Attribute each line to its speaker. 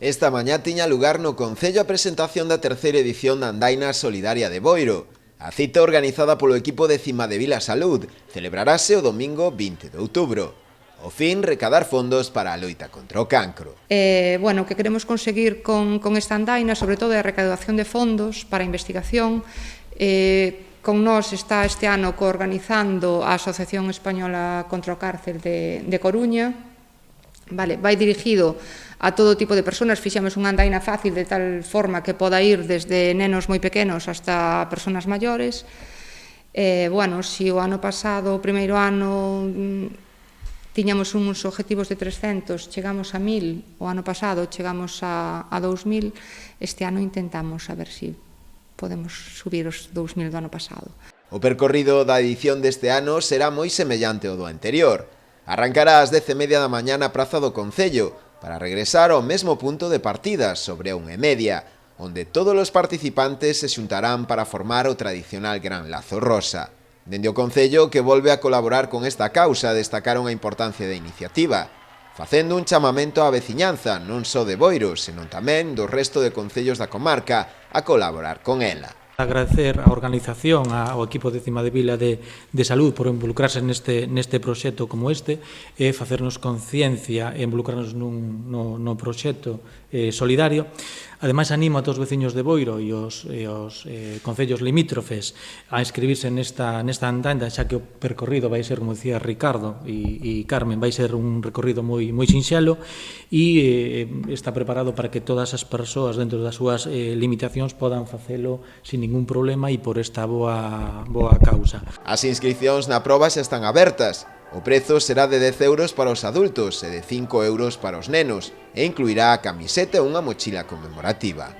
Speaker 1: Esta mañá tiña lugar no Concello a presentación da terceira edición da Andaina Solidaria de Boiro. A cita organizada polo equipo de Cimadevila Salud celebrarase o domingo 20 de outubro. O fin, recadar fondos para a loita contra o cancro.
Speaker 2: O que queremos conseguir con esta andaina, sobre todo, é a recaudación de fondos para a investigación. Con nós está este ano coorganizando a Asociación Española contra o Cárcel de Coruña. Vai dirigido a todo tipo de persoas. Fixemos unha andaina fácil de tal forma que poda ir desde nenos moi pequenos hasta persoas maiores. Se o ano pasado, o primeiro ano, tiñamos uns objetivos de 300, chegamos a 1000, o ano pasado chegamos a 2000, este ano intentamos a ver se podemos subir os 2000 do ano pasado.
Speaker 1: O percorrido da edición deste ano será moi semellante ao do anterior. Arrancará ás 10:30 da mañá na Praza do Concello, para regresar ao mesmo punto de partida, sobre a 1:30, onde todos os participantes se xuntarán para formar o tradicional Gran Lazo Rosa. Dende o Concello, que volve a colaborar con esta causa, destacaron a importancia da iniciativa, facendo un chamamento á veciñanza, non só de Boiro, senón tamén do resto de concellos da comarca, a colaborar con ela.
Speaker 3: Agradecer a organización, ao equipo de Cimadevila de Salud por involucrarse neste proxecto como este e facernos conciencia e involucrarnos no proxecto solidario. Ademais, animo a todos os veciños de Boiro e os concellos limítrofes a inscribirse nesta andaina, xa que o percorrido vai ser, como dicía Ricardo e Carmen, vai ser un recorrido moi sinxelo e está preparado para que todas as persoas dentro das súas limitacións podan facelo sin ningún problema e por esta boa causa.
Speaker 1: As inscripcións na proba xa están abertas. O prezo será de 10 euros para os adultos e de 5 euros para os nenos e incluirá a camiseta e unha mochila conmemorativa.